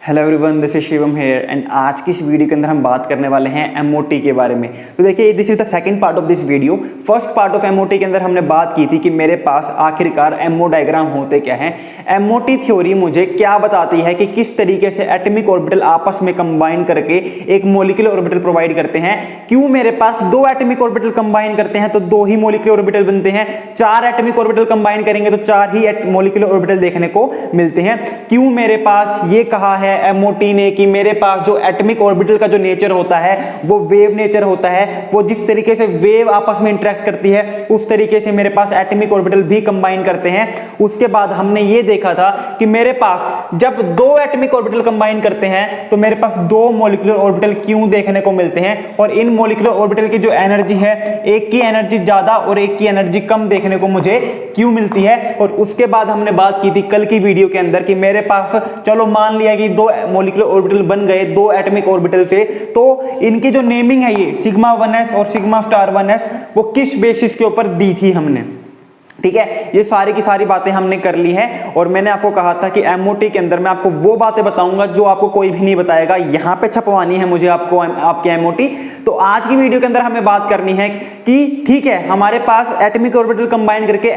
Hello everyone, this is Shivam here and आज की इस वीडियो के अंदर हम बात करने वाले हैं एमओटी के बारे में। तो देखिए, this is the second part of this video. First part of MOT के अंदर हमने बात की थी कि मेरे पास आखिरकार एमओ डायग्राम होते क्या हैं। एमओटी थ्योरी मुझे क्या बताती है कि किस तरीके से एटॉमिक ऑर्बिटल आपस में कंबाइन करके एक मॉलिक्यूलर ऑर्बिटल प्रोवाइड करते हैं। क्यों मेरे पास दो एटॉमिक ऑर्बिटल कंबाइन करते हैं तो दो ही मॉलिक्यूलर ऑर्बिटल बनते हैं, चार एटॉमिक ऑर्बिटल कंबाइन करेंगे तो चार ही मॉलिक्यूलर ऑर्बिटल देखने को मिलते हैं। क्यों मेरे पास ये कहा है एमओटी ने कि मेरे पास जो एटॉमिक ऑर्बिटल का जो नेचर होता है वो वेव नेचर होता है, वो जिस तरीके से वेव आपस में इंटरेक्ट करती है उस तरीके से मेरे पास एटॉमिक ऑर्बिटल भी कंबाइन करते हैं। उसके बाद हमने ये देखा था कि मेरे पास जब दो एटॉमिक ऑर्बिटल कंबाइन करते हैं तो मेरे पास दो मॉलिक्यूलर ऑर्बिटल क्यों देखने को मिलते हैं, और इन मॉलिक्यूलर ऑर्बिटल की जो एनर्जी है, एक की एनर्जी ज्यादा और एक की एनर्जी कम देखने को मुझे क्यों मिलती है। और उसके बाद हमने बात की थी कल की वीडियो के अंदर कि मेरे पास चलो मान लिया कि दो मॉलिक्यूलर ऑर्बिटल बन गए दो एटॉमिक ऑर्बिटल से, तो इनकी जो नेमिंग है ये सिग्मा 1s और सिग्मा स्टार 1s वो किस बेसिस के ऊपर दी थी हमने। ठीक है, ये सारी की सारी बातें हमने कर ली हैं और मैंने आपको कहा था कि एमओटी के अंदर मैं आपको वो बातें बताऊंगा जो आपको कोई भी नहीं बताएगा। यहां पे छपवानी है मुझे आपको आपके एमओटी। तो आज की वीडियो के अंदर हमें बात करनी है कि ठीक है, हमारे पास एटॉमिक ऑर्बिटल कंबाइन करके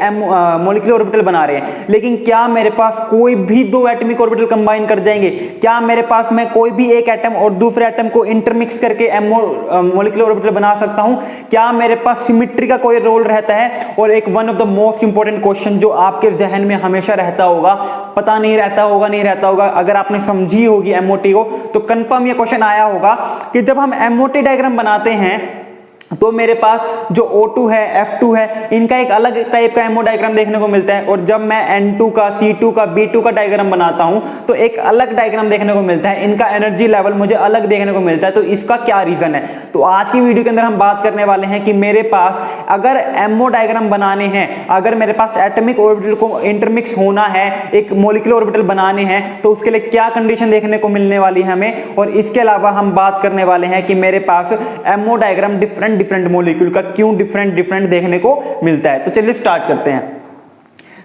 मॉलिक्यूलर ऑर्बिटल बना रहे हैं, लेकिन क्या मेरे पास कोई भी दो एटॉमिक ऑर्बिटल कंबाइन कर जाएंगे? क्या मेरे पास मैं कोई भी एक एटम और दूसरे एटम को इंटरमिक्स करके मॉलिक्यूलर ऑर्बिटल बना सकता हूं? क्या मेरे पास सिमेट्री का कोई रोल रहता है? और एक one of the most important question जो आपके जहन में हमेशा रहता होगा, पता नहीं रहता होगा, अगर आपने समझी होगी एमओटी को तो कंफर्म ये क्वेश्चन आया होगा कि जब हम एमओटी डायग्राम बनाते हैं तो मेरे पास जो O2 है, F2 है, इनका एक अलग टाइप का एमओ डायग्राम देखने को मिलता है, और जब मैं N2 का, C2 का, B2 का डायग्राम बनाता हूं तो एक अलग डायग्राम देखने को मिलता है, इनका एनर्जी लेवल मुझे अलग देखने को मिलता है। तो इसका क्या रीजन है? तो आज की वीडियो के अंदर हम बात करने वाले हैं कि मेरे पास अगर एमओ डायग्राम बनाने हैं, अगर मेरे पास एटॉमिक ऑर्बिटल को इंटरमिक्स होना है, एक मॉलिक्यूलर ऑर्बिटल बनाने हैं, तो उसके लिए क्या कंडीशन देखने को मिलने वाली है हमें। और इसके अलावा हम बात करने वाले हैं कि मेरे पास एमओ डायग्राम डिफरेंट मॉलिक्यूल का क्यों डिफरेंट देखने को मिलता है। तो चलिए स्टार्ट करते हैं।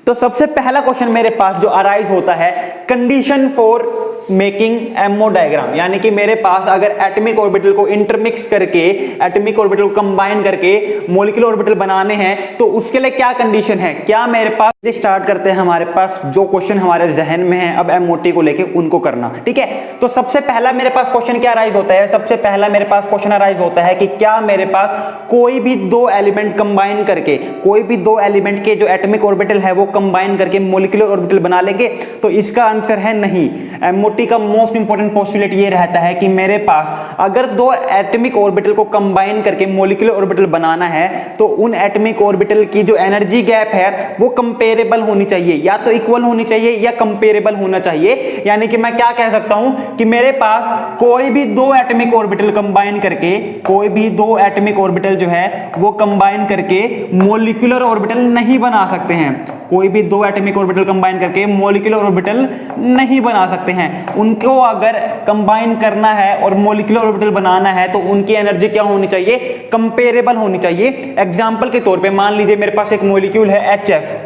तो सबसे पहला क्वेश्चन मेरे पास जो अराइज होता है, condition for making ammo diagram, यानी कि मेरे पास अगर एटॉमिक ऑर्बिटल को इंटरमिक्स करके, एटॉमिक ऑर्बिटल को कंबाइन करके मॉलिक्यूलर ऑर्बिटल बनाने हैं तो उसके लिए क्या कंडीशन है, क्या मेरे पास। स्टार्ट करते हैं, हमारे पास जो क्वेश्चन हमारे जहन में है अब एमओटी को लेके उनको करना। ठीक है, तो सबसे पहला मेरे पास क्वेश्चन क्या अराइज होता है? सबसे पहला मेरे पास क्वेश्चन अराइज होता है कि क्या मेरे पास कोई भी दो एलिमेंट कंबाइन करके, कोई भी दो एलिमेंट के जो एटॉमिक ऑर्बिटल है वो कंबाइन करके मॉलिक्यूलर ऑर्बिटल बना लेंगे? तो इसका आंसर है नहीं। एमओटी का मोस्ट इंपॉर्टेंट पोस्टुलेट ये रहता है कि मेरे पास अगर दो एटॉमिक ऑर्बिटल को कंबाइन करके मॉलिक्यूलर ऑर्बिटल बनाना है तो उन एटॉमिक ऑर्बिटल की जो एनर्जी गैप है वो कंपेरेबल होनी चाहिए, या तो इक्वल होनी चाहिए या कंपेरेबल होना चाहिए। यानी कि मैं क्या कह सकता हूं कि मेरे पास कोई भी दो एटॉमिक ऑर्बिटल कंबाइन करके, कोई भी दो एटॉमिक ऑर्बिटल जो है वो कंबाइन करके मॉलिक्यूलर ऑर्बिटल नहीं बना सकते हैं। कोई भी दो एटॉमिक ऑर्बिटल कंबाइन करके मॉलिक्यूलर ऑर्बिटल नहीं बना सकते हैं। उनको अगर कंबाइन करना है और मॉलिक्यूलर ऑर्बिटल बनाना है तो उनकी एनर्जी क्या होनी चाहिए? कंपेरेबल होनी चाहिए। एग्जांपल के तौर पे मान लीजिए मेरे पास एक मॉलिक्यूल है HF,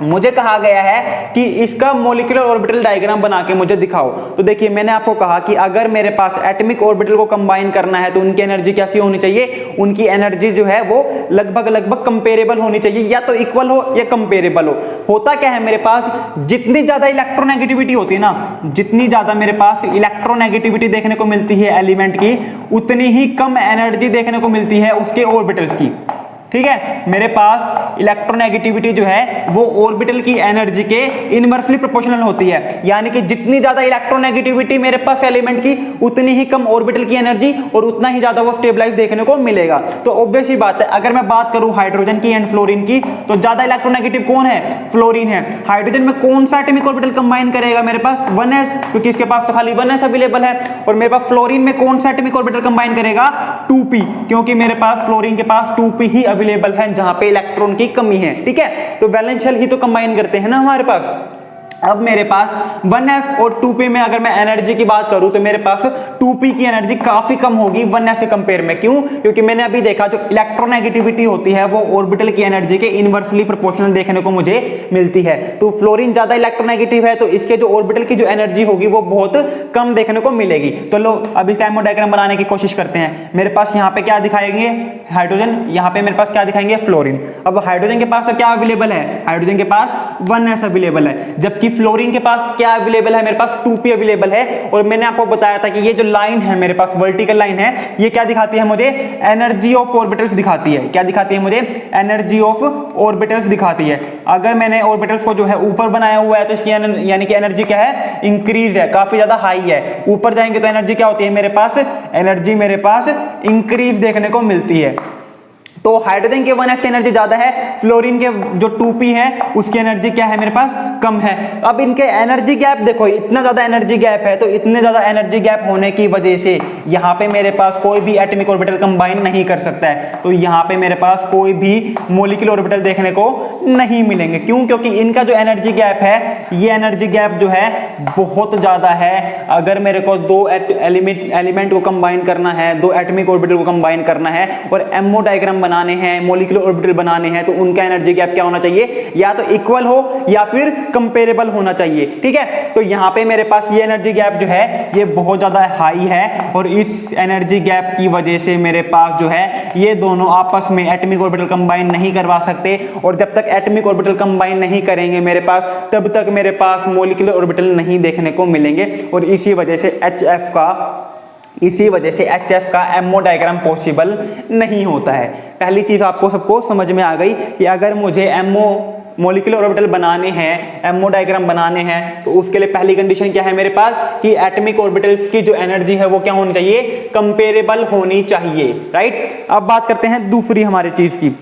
मुझे कहा गया है कि इसका मॉलिक्यूलर ऑर्बिटल डायग्राम बना के मुझे दिखाओ। तो देखिए, मैंने आपको कहा कि अगर मेरे पास एटॉमिक ऑर्बिटल को कंबाइन करना है तो उनकी एनर्जी कैसी होनी चाहिए? उनकी एनर्जी जो है वो लगभग कंपेरेबल होनी चाहिए, या तो इक्वल हो या कंपेरेबल हो। होता क्या है, मेरे पास जितनी ज्यादा इलेक्ट्रोनेगेटिविटी होती है ना, जितनी ज्यादा मेरे पास इलेक्ट्रोनेगेटिविटी देखने को मिलती है एलिमेंट की, उतनी ही कम एनर्जी देखने को मिलती है उसके ऑर्बिटल्स की। ठीक है, मेरे पास इलेक्ट्रोनेगेटिविटी जो है वो ऑर्बिटल की एनर्जी के इनवर्सली प्रोपोर्शनल होती है, यानी कि जितनी ज्यादा इलेक्ट्रोनेगेटिविटी मेरे पास एलिमेंट की उतनी ही कम ऑर्बिटल की एनर्जी और उतना ही ज्यादा वो स्टेबलाइज देखने को मिलेगा। तो ऑब्वियस ही बात है, अगर मैं बात करूं हाइड्रोजन की एंड फ्लोरीन की, तो ज्यादा इलेक्ट्रोनेगेटिव कौन है? फ्लोरीन है। हाइड्रोजन में कौन सा एटॉमिक ऑर्बिटल कंबाइन करेगा? मेरे पास 1s, क्योंकि इसके पास खाली 1s अवेलेबल है। और मेरे पास फ्लोरीन में कौन सा एटॉमिक ऑर्बिटल कंबाइन करेगा? 2p, क्योंकि मेरे पास फ्लोरीन के पास 2p ही अवेलेबल है जहां पे इलेक्ट्रॉन की कमी है। ठीक है, तो वैलेंस शेल ही तो कंबाइन करते हैं ना हमारे पास। अब मेरे पास 1s और 2p में अगर मैं एनर्जी की बात करूं तो मेरे पास 2p की एनर्जी काफी कम होगी 1s से कंपेयर में। क्यों? क्योंकि मैंने अभी देखा जो इलेक्ट्रोनेगेटिविटी होती है वो ऑर्बिटल की एनर्जी के इनवर्सली प्रोपोर्शनल देखने को मुझे मिलती है। तो फ्लोरीन ज्यादा इलेक्ट्रोनेगेटिव है तो इसके जो ऑर्बिटल की जो एनर्जी होगी वो बहुत कम देखने को मिलेगी। तो लो अब इसका एमओ डायग्राम बनाने की कोशिश करते हैं। मेरे पास यहाँ पे क्या दिखाएंगे? हाइड्रोजन। यहाँ पे मेरे पास क्या दिखाएंगे? फ्लोरीन। अब हाइड्रोजन के पास क्या अवेलेबल है? हाइड्रोजन के पास 1s अवेलेबल है, जबकि फ्लोरीन के पास क्या अवेलेबल है? मेरे पास 2p अवेलेबल है। और मैंने आपको बताया था कि ये जो लाइन है मेरे पास वर्टिकल लाइन है, ये क्या दिखाती है मुझे? एनर्जी ऑफ ऑर्बिटल्स दिखाती है। क्या दिखाती है मुझे? एनर्जी ऑफ ऑर्बिटल्स दिखाती है। अगर मैंने ऑर्बिटल्स को जो है ऊपर बनाया हुआ है तो इसकी यानी कि एनर्जी क्या है? इंक्रीज है, काफी ज्यादा हाई है। ऊपर जाएंगे तो एनर्जी क्या होती है मेरे पास? एनर्जी मेरे पास इंक्रीज देखने को मिलती है। तो हाइड्रोजन के 1s की एनर्जी ज्यादा है, फ्लोरीन के जो 2p है उसकी एनर्जी क्या है मेरे पास? कम है। अब इनके एनर्जी गैप देखो, इतना ज्यादा एनर्जी गैप है, तो इतने ज्यादा एनर्जी गैप होने की वजह से यहाँ पे मेरे पास कोई भी एटॉमिक ऑर्बिटल कंबाइन नहीं कर सकता है। तो यहाँ पे मेरे पास कोई भी मॉलिक्यूलर ऑर्बिटल देखने को नहीं मिलेंगे। क्यों? क्योंकि इनका जो एनर्जी गैप है, ये एनर्जी गैप जो है बहुत ज्यादा है। अगर मेरे को दो एलिमेंट को कंबाइन करना है, दो एटॉमिक ऑर्बिटल को कंबाइन करना है और एमओ डायग्राम बनाने हैं, मॉलिक्यूलर ऑर्बिटल बनाने हैं, तो उनका एनर्जी गैप क्या होना चाहिए? या तो इक्वल हो या फिर कंपेरेबल होना चाहिए। ठीक है, तो यहां पे मेरे पास ये एनर्जी गैप जो है ये बहुत ज्यादा हाई है और इस एनर्जी गैप की वजह से मेरे पास जो है ये दोनों आपस में एटॉमिक ऑर्बिटल कंबाइन नहीं करवा सकते। और जब तक एटॉमिक ऑर्बिटल कंबाइन नहीं करेंगे मेरे पास, तब तक मेरे पास मॉलिक्यूलर ऑर्बिटल नहीं देखने को मिलेंगे। और इसी वजह से HF का एमओ डायग्राम पॉसिबल नहीं होता है। पहली चीज आपको सबको समझ में आ गई कि अगर मुझे एमओ मॉलिक्यूलर ऑर्बिटल बनाने हैं, एमओ डायग्राम बनाने हैं, तो उसके लिए पहली कंडीशन क्या है मेरे पास? कि एटॉमिक ऑर्बिटल्स की जो एनर्जी है वो क्या होनी चाहिए? कंपेरेबल होनी चाहिए। राइट। अब बात करते हैं दूसरी हमारी चीज की।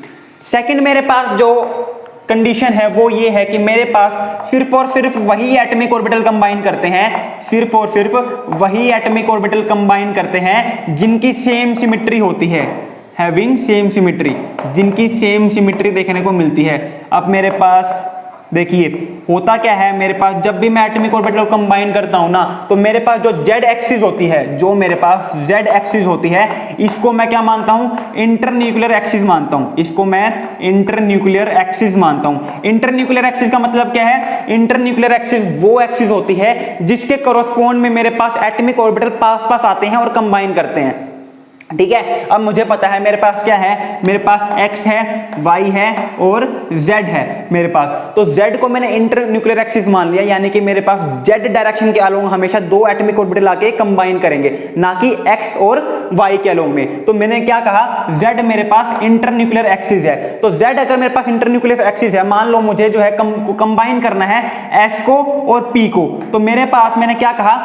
सेकंड मेरे पास जो कंडीशन है वो ये है कि मेरे पास सिर्फ और सिर्फ वही एटॉमिक ऑर्बिटल कंबाइन करते हैं, सिर्फ और सिर्फ वही एटॉमिक ऑर्बिटल कंबाइन करते हैं जिनकी सेम सिमेट्री होती है, हैविंग सेम सिमेट्री, जिनकी सेम सिमेट्री देखने को मिलती है। अब मेरे पास देखिए होता क्या है, मेरे पास जब भी मैं एटॉमिक ऑर्बिटल कंबाइन करता हूं ना, तो मेरे पास जो जेड एक्सिस होती है, जो मेरे पास जेड एक्सिस होती है, इसको मैं क्या मानता हूं? इंटरन्यूक्लियर एक्सिस मानता हूं। इसको मैं इंटरन्यूक्लियर एक्सिस मानता हूं। इंटरन्यूक्लियर एक्सिस का मतलब क्या है? इंटरन्यूक्लियर एक्सिस वो एक्सिस होती है जिसके कॉरस्पॉन्ड में मेरे पास एटॉमिक ऑर्बिटल पास पास आते हैं और कंबाइन करते हैं। ठीक है, अब मुझे पता है मेरे पास क्या है, मेरे पास x है, y है और z है मेरे पास। तो z को मैंने इंटरन्यूक्लियर एक्सिस मान लिया, यानी कि मेरे पास z डायरेक्शन के अलोंग हमेशा दो एटॉमिक ऑर्बिटल आके कंबाइन करेंगे, ना कि x और y के अलोंग में। तो मैंने क्या कहा, z मेरे पास इंटरन्यूक्लियर एक्सिस है। तो z अगर मेरे पास इंटरन्यूक्लियर एक्सिस है, मान लो मुझे जो है कंबाइन करना है s को और p को, तो मेरे पास मैंने क्या कहा,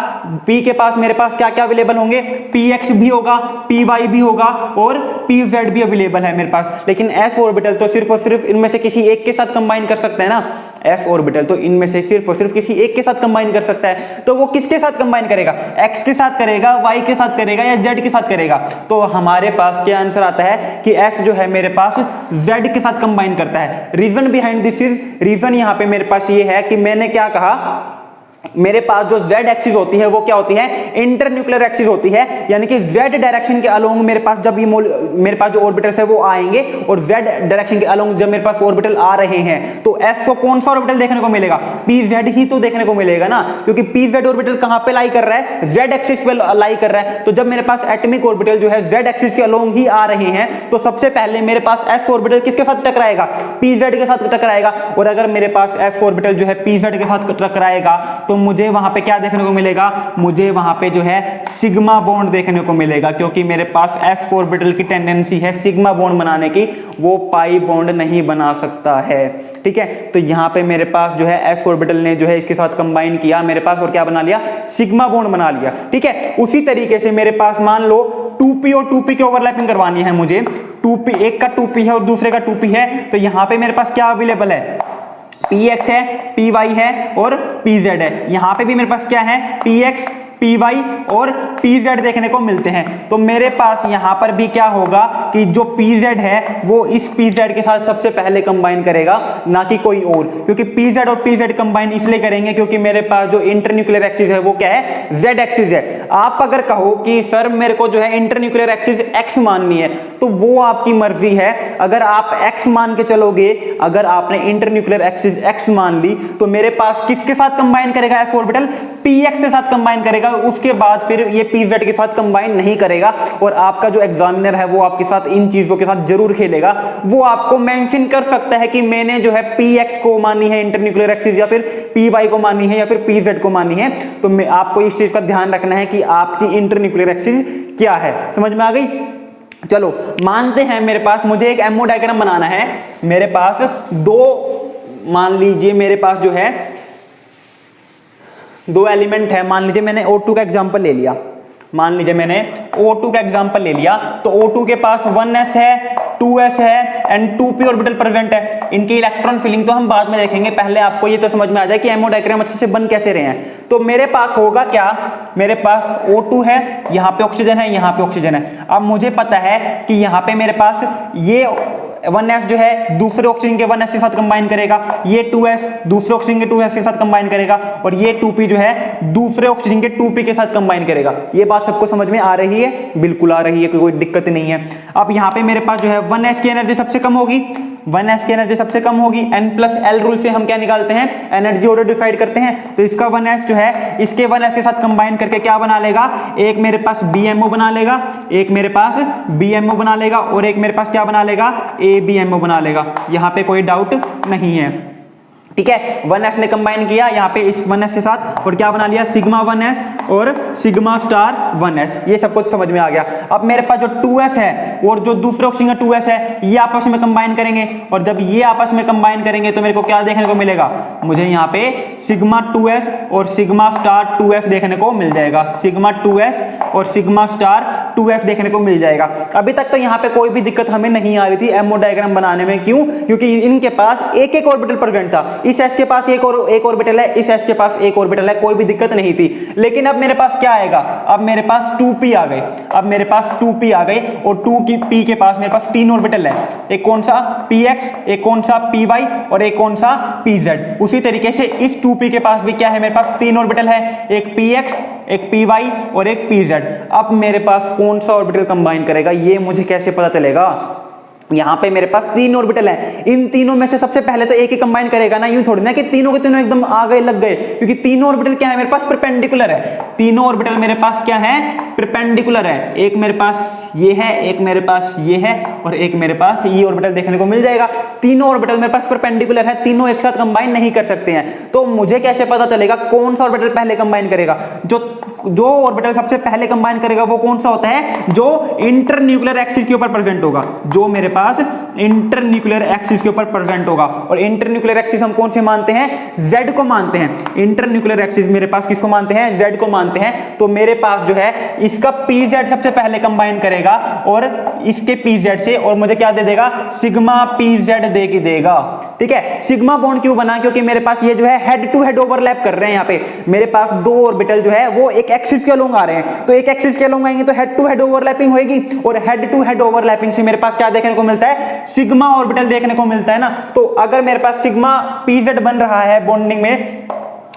p के पास मेरे पास क्या क्या अवेलेबल होंगे, px भी होगा, py भी होगा और pz भी अवेलेबल है मेरे पास। लेकिन s ऑर्बिटल तो सिर्फ और सिर्फ इनमें से किसी एक के साथ कंबाइन कर सकते हैं ना, s ऑर्बिटल तो इनमें से सिर्फ और सिर्फ किसी एक के साथ कंबाइन कर सकता है। तो वो किसके साथ कंबाइन करेगा, x के साथ करेगा, y के साथ करेगा या z के साथ करेगा? तो हमारे पास क्या आंसर आता है कि s जो है मेरे पास z के साथ कंबाइन करता है। Reason behind this is, reason यहां पे मेरे पास ये है कि मैंने क्या कहा, मेरे पास जो z एक्सिस होती है वो क्या होती है, इंटरन्यूक्लियर एक्सिस होती है, यानी कि z डायरेक्शन के अलोंग मेरे पास जब ये मेरे पास जो ऑर्बिटल्स है वो आएंगे और z डायरेक्शन के अलोंग जब मेरे पास ऑर्बिटल आ रहे हैं तो s को कौन सा ऑर्बिटल देखने को मिलेगा, pz ही तो देखने को मिलेगा ना, क्योंकि pz ऑर्बिटल कहां पे लाई कर रहा है, z एक्सिस पे लाई कर रहा है। तो जब मेरे पास एटॉमिक ऑर्बिटल जो है z एक्सिस के अलोंग ही आ रहे हैं तो सबसे पहले मेरे पास s ऑर्बिटल किसके साथ टकराएगा, pz के साथ टकराएगा। और अगर मेरे पास s ऑर्बिटल जो है pz के साथ टकराएगा तो मुझे वहां पे क्या देखने को मिलेगा, मुझे वहां पे जो है सिग्मा बॉन्ड देखने को मिलेगा, क्योंकि मेरे पास s ऑर्बिटल की टेंडेंसी है सिग्मा बॉन्ड बनाने की, वो पाई बॉन्ड नहीं बना सकता है। ठीक है, तो यहां पे मेरे पास जो है s ऑर्बिटल ने जो है इसके साथ कंबाइन किया मेरे पास और क्या बना लिया, सिग्मा बॉन्ड बना लिया। ठीक है, उसी तरीके से मेरे पास मान लो 2p और 2p की ओवरलैपिंग करवानी है मुझे, 2p एक का 2p है और दूसरे का 2p है, तो यहां पे मेरे पास क्या अवेलेबल है, px है, py है और pz है। यहां पे भी मेरे पास क्या है, px py और pz देखने को मिलते हैं। तो मेरे पास यहां पर भी क्या होगा कि जो pz है वो इस pz के साथ सबसे पहले कंबाइन करेगा, ना कि कोई और, क्योंकि pz और pz कंबाइन इसलिए करेंगे क्योंकि मेरे पास जो इंटरन्यूक्लियर एक्सिस है वो क्या है, z एक्सिस है। आप अगर कहो कि सर मेरे को जो है इंटरन्यूक्लियर एक्सिस x माननी है, तो वो आपकी मर्जी है। अगर आप x मान के चलोगे, अगर आपने इंटरन्यूक्लियर एक्सिस x मान ली, तो मेरे पास किसके साथ कंबाइन करेगा s ऑर्बिटल, px के साथ कंबाइन करेगा। उसके बाद फिर ये pz के साथ कंबाइन नहीं करेगा। और आपका जो एग्जामिनर है वो आपके साथ इन चीजों के साथ जरूर खेलेगा। वो आपको मेंशन कर सकता है कि मैंने जो है px को मानी है इंटरन्यूक्लियर एक्सिस, या फिर py को मानी है, या फिर pz को मानी है। तो आपको इस चीज का ध्यान रखना है कि आपकी इंटरन्यूक्लियर एक्सिस क्या है। समझ में आ गई? चलो मानते हैं मेरे पास मुझे एक एमओ डायग्राम बनाना है। मेरे पास दो, मान लीजिए मेरे पास जो है दो एलिमेंट है। मान लीजिए मैंने O2 का एग्जांपल ले लिया। मान लीजिए मैंने O2 का एग्जांपल ले लिया, तो O2 के पास 1s है, 2s है एंड 2p ऑर्बिटल प्रेजेंट है। इनकी इलेक्ट्रॉन फिलिंग तो हम बाद में देखेंगे, पहले आपको ये तो समझ में आ जाए कि एमओ डायग्राम अच्छे से बन कैसे रहे हैं। तो मेरे पास होगा क्या, मेरे पास O2 है, यहाँ पे ऑक्सीजन है, यहाँ पे ऑक्सीजन है। अब मुझे पता है कि यहाँ पे मेरे पास ये 1s जो है दूसरे ऑक्सीजन के 1s के साथ कंबाइन करेगा, ये 2s दूसरे ऑक्सीजन के 2s के साथ कंबाइन करेगा, और ये 2p जो है दूसरे ऑक्सीजन के 2p के साथ कंबाइन करेगा। ये बात सबको समझ में आ रही है? बिल्कुल आ रही है, कोई दिक्कत नहीं है। अब यहाँ पे मेरे पास जो है 1s की एनर्जी सबसे कम होगी, 1s की एनर्जी सबसे कम होगी। n+l रूल से हम क्या निकालते हैं, एनर्जी ऑर्डर डिसाइड करते हैं। तो इसका 1s जो है इसके 1s के साथ कंबाइन करके क्या बना लेगा, एक मेरे पास BMO बना लेगा, एक मेरे पास BMO बना लेगा, और एक मेरे पास क्या बना लेगा, ABMO बना लेगा। यहाँ पे कोई डाउट नहीं है, ठीक है। 1s ने कंबाइन किया यहाँ पे इस 1s के साथ, और क्या बना लिया, सिग्मा 1s और सिग्मा स्टार 1s। ये सब कुछ समझ में आ गया। अब मेरे पास जो 2s है और जो दूसरे ऑक्सीजन का 2s है, ये आपस में कंबाइन करेंगे, और जब ये आपस में कंबाइन करेंगे तो मेरे को क्या देखने को मिलेगा, मुझे यहाँ पे सिग्मा 2s और सिग्मा स्टार 2s देखने को मिल जाएगा। सिग्मा 2s और सिग्मा स्टार 2s देखने को मिल जाएगा। अभी तक तो यहाँ पे कोई भी दिक्कत हमें नहीं आ रही थी एमओ डायग्राम बनाने में। क्यों? क्योंकि इनके पास एक एक ऑर्बिटल प्रेजेंट था। इस s के पास एक ऑर्बिटल है, इस s के पास एक ऑर्बिटल है, कोई भी दिक्कत नहीं थी। लेकिन अब मेरे पास क्या आएगा, अब मेरे पास 2p आ गए। अब मेरे पास 2p आ गए, और 2p के पास मेरे पास 3 ऑर्बिटल है। एक कौन सा, px, एक कौन सा, py, और एक कौन सा, pz। उसी तरीके से इस 2p के पास भी क्या है, मेरे पास 3 ऑर्बिटल है, एक px, एक py और एक pz। अब मेरे पास कौन सा ऑर्बिटल कंबाइन करेगा, ये मुझे कैसे पता चलेगा। यहाँ पे मेरे पास 3 ऑर्बिटल हैं, इन तीनों में से सबसे पहले तो एक ही कंबाइन करेगा ना। यूं थोड़ी ना कि तीनों के तीनों एकदम आ गए, लग गए, क्योंकि तीनों ऑर्बिटल क्या है, मेरे पास परपेंडिकुलर है। तीनों ऑर्बिटल मेरे पास क्या है, परपेंडिकुलर है। एक मेरे पास ये है, एक मेरे पास ये है, और एक मेरे पास ये ऑर्बिटल देखने को मिल जाएगा। तीनों ऑर्बिटल मेरे पास परपेंडिकुलर है, तीनों एक साथ कंबाइन नहीं कर सकते हैं। तो मुझे कैसे पता चलेगा कौन सा ऑर्बिटल पहले कंबाइन करेगा। जो ऑर्बिटल सबसे पहले कंबाइन करेगा वो कौन सा होता है, जो इंटरन्यूक्लियर एक्सिस के ऊपर प्रेजेंट होगा, जो मेरे पास इंटरन्यूक्लियर एक्सिस के ऊपर प्रेजेंट होगा। और इंटरन्यूक्लियर एक्सिस हम कौन से मानते हैं, Z को मानते हैं। इंटरन्यूक्लियर एक्सिस मेरे पास किसको मानते हैं, Z को मानते हैं। तो मेरे पास जो है इसका pz सबसे पहले कंबाइन करेगा, और इसके pz से, और मुझे क्या दे देगा, सिग्मा pz दे के देगा। ठीक है, सिग्मा बॉन्ड क्यों बना, क्योंकि मेरे पास ये जो है हेड टू हेड ओवरलैप कर रहे हैं। यहाँ पे मेरे पास दो ऑर्बिटल जो है वो एक एक्सिस के अलोंग आ रहे हैं, तो एक एक्सिस के अलोंग आएंगे तो हेड टू हेड ओवरलैपिंग होगी, और हेड टू हेड ओवरलैपिंग से मेरे पास क्या देखने को मिलता है, सिग्मा ऑर्बिटल देखने को मिलता है ना। तो अगर मेरे पास सिग्मा pz बन रहा है बॉन्डिंग में,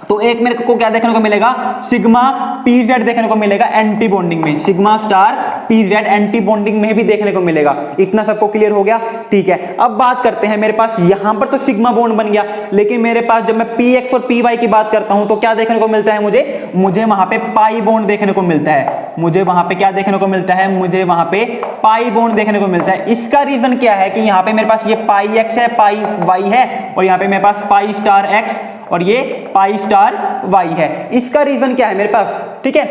तो एक मेरे को क्या देखने को मिलेगा, सिग्मा pz देखने को मिलेगा एंटी बॉन्डिंग में, sigma star pz anti bonding में भी देखने को मिलेगा। इतना सबको क्लियर हो गया? ठीक है, अब बात करते हैं, मेरे पास यहां पर तो सिग्मा बॉन्ड बन गया, लेकिन मेरे पास जब मैं px और py की बात करता हूं तो क्या देखने को मिलता है मुझे वहां पे पाई बॉन्ड देखने को मिलता है। मुझे वहां पे क्या देखने को मिलता है, मुझे वहां पे पाई बॉन्ड देखने को मिलता है। इसका रीजन क्या है कि यहाँ पे मेरे पास ये पाई x है, पाई y है, और यहाँ पे मेरे पास पाई स्टार x और ये पाई स्टार y है। इसका रीजन क्या है मेरे पास, ठीक है।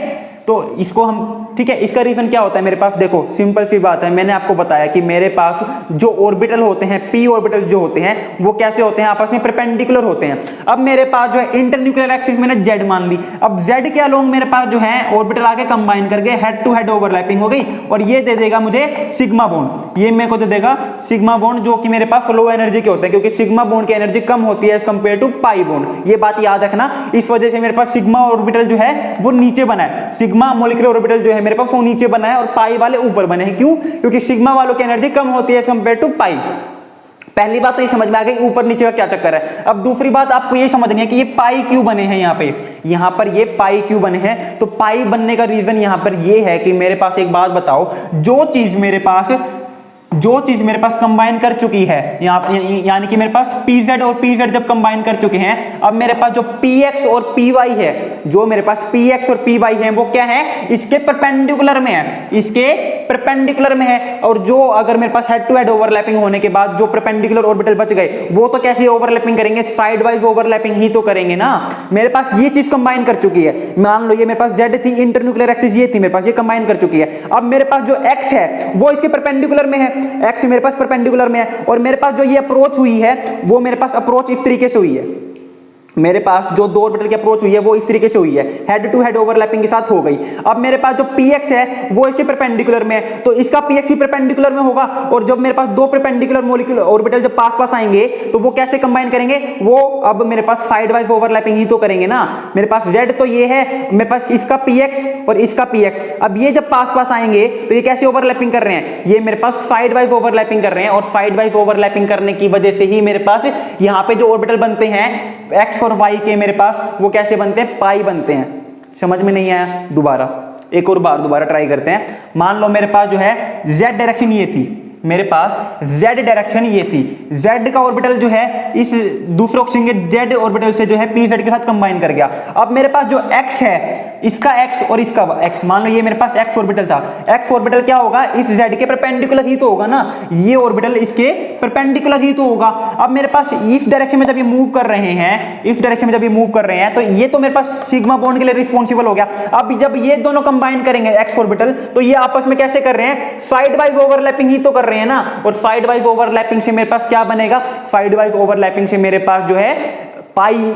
तो इसको हम, ठीक है, इसका रीजन क्या होता है मेरे पास, देखो सिंपल सी बात है, मैंने आपको बताया कि मेरे पास जो ऑर्बिटल होते हैं, p ऑर्बिटल जो होते हैं वो कैसे होते हैं, आपस में परपेंडिकुलर होते हैं। अब मेरे पास जो है इंटरन्यूक्लियर एक्सिस मैंने z मान ली, अब z के अलोंग मेरे पास जो है ऑर्बिटल आके कंबाइन करके हेड टू हेड ओवरलैपिंग हो गई, और ये दे देगा मुझे सिग्मा बॉन्ड, ये मेरे को दे देगा सिग्मा बॉन्ड, जो कि मेरे पास लो एनर्जी के होते हैं, क्योंकि सिग्मा बॉन्ड की एनर्जी कम होती है as compare to pi bond. ये बात याद रखना, इस वजह से मेरे पास सिग्मा ऑर्बिटल जो है वो नीचे बना है, सिग्मा मॉलिक्यूलर ऑर्बिटल जो है मेरे पास वो नीचे बना है और पाई वाले ऊपर बने हैं। क्यों? क्योंकि सिग्मा वालों की एनर्जी कम होती है एज कंपेयर टू पाई। पहली बात तो ये समझ में आ गई ऊपर नीचे का क्या चक्कर है। अब दूसरी बात आपको ये समझनी है कि ये पाई क्यों बने हैं, यहां पर ये पाई क्यों बने हैं। तो पाई बनने का रीजन यहां पर ये है कि मेरे पास एक बात बताओ, जो चीज मेरे पास कंबाइन कर चुकी है, यानी कि मेरे पास pz और pz जब कंबाइन कर चुके हैं, अब मेरे पास जो px और py है, जो मेरे पास px और py है वो क्या है, इसके परपेंडिकुलर में है, इसके परपेंडिकुलर में है। और जो अगर मेरे पास हेड टू हेड ओवरलैपिंग होने के बाद जो परपेंडिकुलर ऑर्बिटल बच गए वो तो कैसे ओवरलैपिंग करेंगे, साइड वाइज ओवरलैपिंग ही तो करेंगे ना। मेरे पास ये चीज कंबाइन कर चुकी है, मान लो ये मेरे पास z थी, इंटरन्यूक्लियर एक्सिस ये थी, मेरे पास ये कंबाइन कर चुकी है। अब मेरे पास जो x है वो इसके परपेंडिकुलर में है, x मेरे पास परपेंडिकुलर में है, और मेरे पास जो ये अप्रोच हुई है वो मेरे पास अप्रोच इस तरीके से हुई है, मेरे पास जो दो ऑर्बिटल की अप्रोच हुई है वो इस तरीके से हुई है, हेड टू हेड ओवरलैपिंग के साथ हो गई। अब मेरे पास जो px है वो इसके परपेंडिकुलर में है, तो इसका px भी परपेंडिकुलर में होगा, और जब मेरे पास दो परपेंडिकुलर मॉलिक्यूल ऑर्बिटल जब पास पास आएंगे तो वो कैसे कंबाइन करेंगे, वो अब मेरे पास साइड वाइज ओवरलैपिंग ही तो करेंगे ना। मेरे पास z तो ये है, मेरे पास इसका px और इसका px, अब ये जब पास पास आएंगे तो ये कैसे ओवरलैपिंग कर रहे हैं, ये मेरे पास साइड वाइज ओवरलैपिंग कर रहे हैं, और साइड वाइज ओवरलैपिंग करने की वजह से ही मेरे पास यहाँ पे जो ऑर्बिटल बनते हैं x और y के, मेरे पास वो कैसे बनते हैं, पाई बनते हैं। समझ में नहीं आया, दोबारा एक और बार दोबारा ट्राई करते हैं। मान लो मेरे पास जो है z डायरेक्शन ये थी, मेरे पास z डायरेक्शन ये थी, z का ऑर्बिटल जो है इस दूसरे ऑक्सीजन के z ऑर्बिटल से जो है pz के साथ कंबाइन कर गया। अब मेरे पास जो x है, इसका x और इसका x, मान लो ये मेरे पास x ऑर्बिटल था, x ऑर्बिटल क्या होगा, इस z के परपेंडिकुलर ही तो होगा ना, ये ऑर्बिटल इसके परपेंडिकुलर ही तो होगा। अब मेरे पास इस डायरेक्शन में जब ये मूव कर रहे हैं, इस डायरेक्शन में जब ये मूव कर रहे हैं, तो ये तो मेरे पास सिग्मा बॉन्ड के लिए रिस्पॉन्सिबल हो गया। अब जब ये दोनों कंबाइन करेंगे x ऑर्बिटल, तो ये आपस में कैसे कर रहे हैं, साइड वाइज ओवरलैपिंग ही तो कर रहे हैं ना, और साइड वाइज ओवरलैपिंग से मेरे पास क्या बनेगा, साइड वाइज ओवरलैपिंग से मेरे पास जो है पाई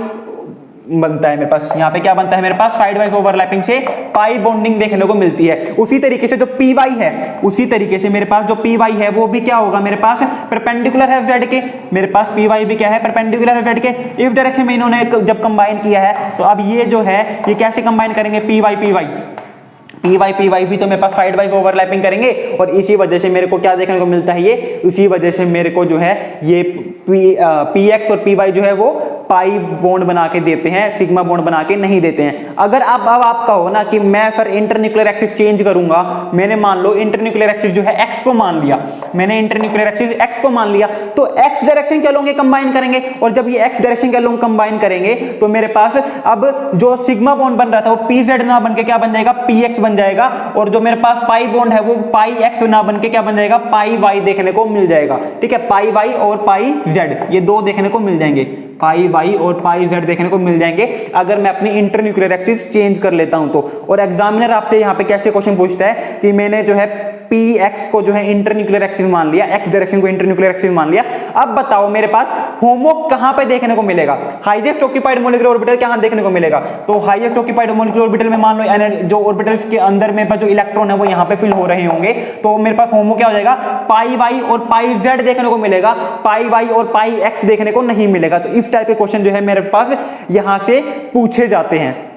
बनता है, मेरे पास यहाँ पे क्या बनता है, मेरे पास साइड वाइज ओवरलैपिंग से पाई बॉन्डिंग देखने को मिलती है। उसी तरीके से जो py है, उसी तरीके से मेरे पास जो py है वो भी क्या होगा, मेरे पास परपेंडिकुलर है z के, मेरे पास py भी क्या है, परपेंडिकुलर है z के। इस डायरेक्शन में इन्होंने जब कंबाइन किया है, तो अब ये जो है ये कैसे कंबाइन करेंगे, py भी तो मेरे पास साइड वाइज ओवरलैपिंग करेंगे, और इसी वजह से मेरे को क्या देखने को मिलता है, ये इसी वजह से मेरे को जो है ये px और py जो है वो पाई बॉन्ड बना के देते हैं, सिग्मा बॉन्ड बना के नहीं देते हैं। अगर अब आप कहो ना कि मैं सर इंटरन्यूक्लियर एक्सिस चेंज करूंगा, मैंने मान लो इंटरन्यूक्लियर एक्सिस जो है x को मान लिया, मैंने इंटरन्यूक्लियर एक्सिस x को मान लिया, तो x डायरेक्शन के अलोंग कंबाइन करेंगे, और जब ये x डायरेक्शन के अलोंग कंबाइन करेंगे तो मेरे पास अब जो सिग्मा बॉन्ड बन रहा था वो pz ना बन के क्या बन जाएगा, px बन जाएगा, और जो मेरे पास पाई बॉन्ड है वो पाई x ना बन के क्या बन जाएगा, पाई y देखने को मिल जाएगा। ठीक है, पाई y और पाई z ये दो देखने को मिल जाएंगे, पाई y और पाई z देखने को मिल जाएंगे अगर मैं अपनी इंटरन्यूक्लियर एक्सिस चेंज कर लेता हूं तो। और एग्जामिनर आपसे यहां पे कैसे क्वेश्चन पूछता है कि मैंने जो है px को जो है इंटरन्यूक्लियर एक्सिस मान लिया, x डायरेक्शन को इंटरन्यूक्लियर एक्सिस मान लिया। अब बताओ मेरे पास होमो कहां पे देखने को मिलेगा, हाईएस्ट ऑक्यूपाइड मॉलिक्यूलर ऑर्बिटल कहां देखने को मिलेगा। तो हाईएस्ट ऑक्यूपाइड मॉलिक्यूलर ऑर्बिटल में मान लो जो ऑर्बिटल्स के अंदर मेरे पास जो इलेक्ट्रॉन है वो यहां पे फिल हो रहे होंगे, तो मेरे पास होमो क्या हो जाएगा, पाई y और पाई z देखने को मिलेगा, पाई y और पाई x देखने को नहीं मिलेगा। तो इस टाइप के क्वेश्चन जो है मेरे पास यहां से पूछे जाते हैं।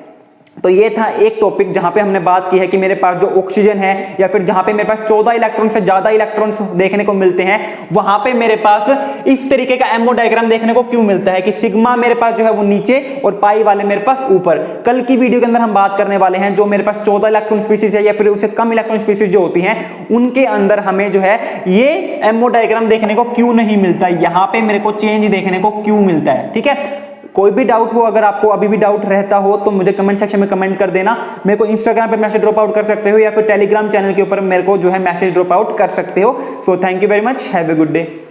तो ये था एक टॉपिक जहां पे हमने बात की है कि मेरे पास जो ऑक्सीजन है या फिर जहां पे मेरे पास 14 इलेक्ट्रॉन से ज्यादा इलेक्ट्रॉन्स देखने को मिलते हैं, वहां पे मेरे पास इस तरीके का एमओ डायग्राम देखने को क्यों मिलता है कि सिग्मा मेरे पास जो है वो नीचे और पाई वाले मेरे पास ऊपर। कल की वीडियो के अंदर हम बात करने वाले हैं जो मेरे पास 14 इलेक्ट्रॉन स्पीसीज है या फिर उससे कम इलेक्ट्रॉन स्पीसीज जो होती हैं उनके अंदर हमें जो है ये एमओ डायग्राम देखने को क्यों नहीं मिलता, यहाँ पे मेरे को चेंज देखने को क्यों मिलता है। ठीक है, कोई भी डाउट हो, अगर आपको अभी भी डाउट रहता हो तो मुझे कमेंट सेक्शन में कमेंट कर देना। मेरे को इंस्टाग्राम पे मैसेज ड्रॉप आउट कर सकते हो या फिर टेलीग्राम चैनल के ऊपर मेरे को जो है मैसेज ड्रॉप आउट कर सकते हो। So thank you very much, have a good day.